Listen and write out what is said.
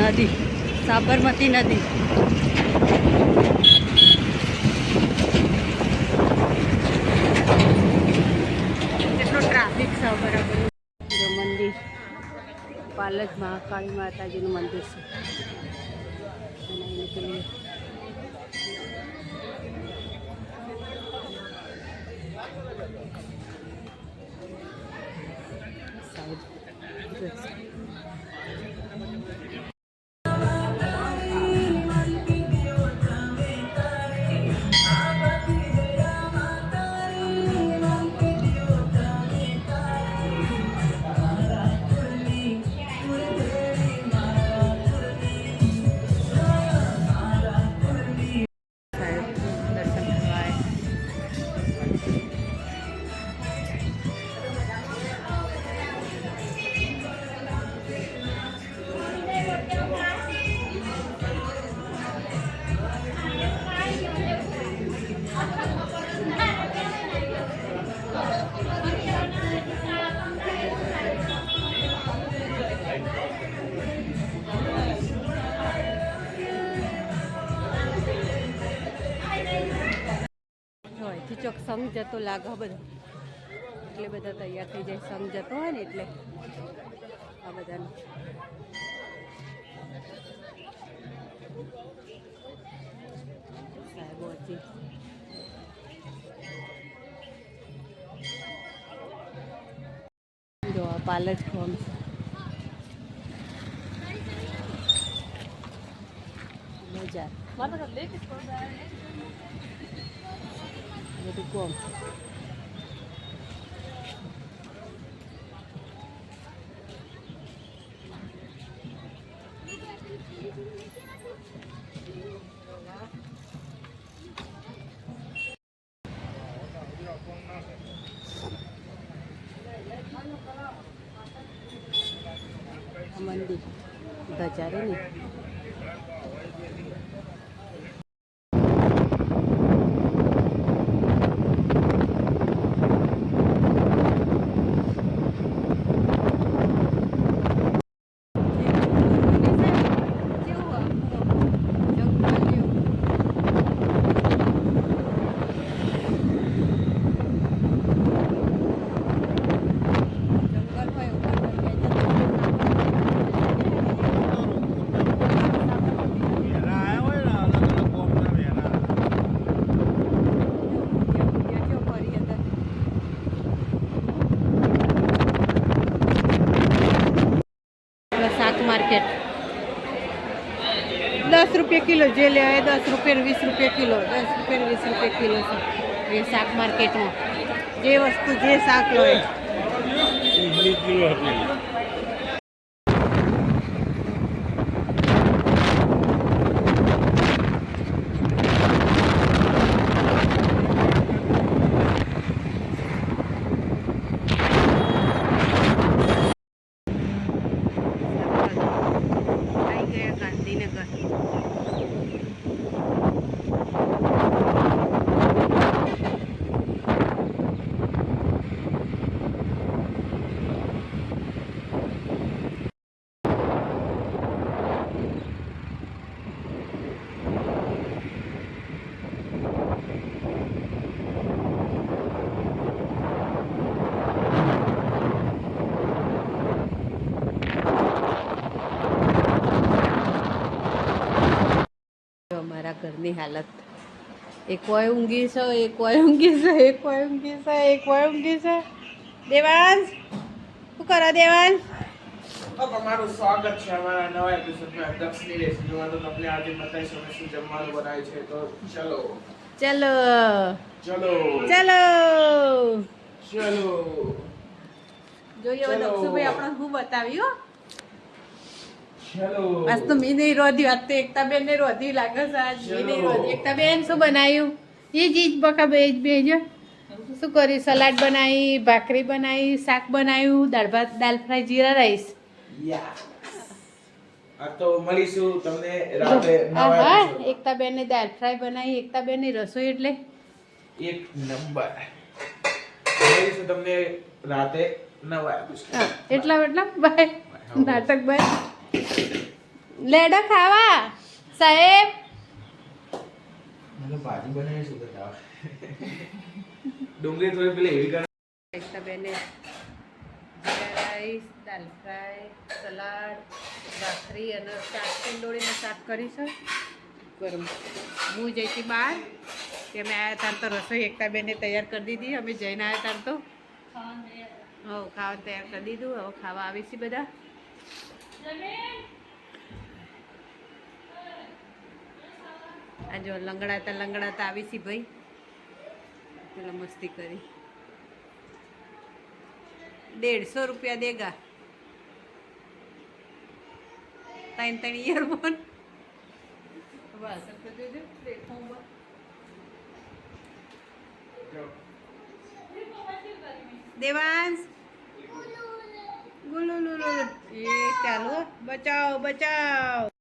નદી, સાબરમતી નદી. કેટલો ટ્રાફિક છે બરાબર. મંદિર પાલજ મહાકાળી માતાજીનું મંદિર છે. અને એની પેલી સાઈડ ચોક સંઘ જતો લાગે બધો, એટલે બધા તૈયાર થઈ જાય. સંઘ જતો હોય ને એટલે આ બધાનું સાહેબો હજી જો આ પાલજ ફોર્મ છે. બજાર બધું કોમ. મંદિર ધજારે ને मार्केट 10 रुपये किलो जे ले आए 10 रुपये 20 रुपये किलो 10 रुपये 20 रुपये किलो से ये शाक मार्केट में जे वस्तु जे शाक लो है ઘરની હાલત. એક કોઈ ઊંઘી છે, એક કોઈ ઊંઘી છે, એક કોઈ ઊંઘી છે, એક કોઈ ઊંઘી છે. દેવાંશ શું કરો દેવાંશ? તમારું સ્વાગત છે અમારા નવા એપિસોડમાં. દક્ષની રેસીપીમાં તો તમને આજે બતાવીશું અમે શું જમવાનું બનાવ્યું છે. તો ચલો ચલો ચલો ચલો ચલો જોઈએ દક્ષુભાઈ આપણે શું બતાવ્યું. ચલો આજ તો મી નહીં રોધી, આજ તો એકતા બેન ને રોધી લાગે છે. આજ મી નહીં રોધી. એકતા બેન શું બનાવ્યું? એ જીજ બકા બેજો શું કર્યું? સલાડ બનાવી, ભાખરી બનાવી, શાક બનાવ્યું, દાળ ભાત, દાળ ફ્રાય, જીરા રાઈસ. આ તો મળીશું તમને રાતે 9 વાગે. એકતા બેન ને દાળ ફ્રાય બનાવી. એકતા બેન ની રસોઈ એટલે એક નંબર. મળીશું તમને રાતે 9 વાગે. એટલા બાય નાટક બાય. લેડો ખાવા સાહેબ. મને ભાજી બનાવીશું તો તાવ. ડુંગળી થોડી પેલી એવી કર. એકતા બેને જીરા રાઈસ, દાલ ફ્રાય, સલાડ, ભાખરી અને શાક ટીંડોળીનું શાક કરીશું ગરમ. હું જઈતી બહાર કે અમે આવ્યા તાર તો રસોઈ એકતા બેને તૈયાર કરી દીધી. અમે જઈને આવ્યા તાર તો ખાવાનું તૈયાર કરી દીધું. હવે ખાવા આવીશું બધા. આ જો લંગડાતા આવીશી ભાઈ. પેલા મસ્તી કરી. 150 રૂપિયા દેગા. 3 ઈયરફોન. બસ દેવાંશ ગુલુ એ ચાલો બચાવ.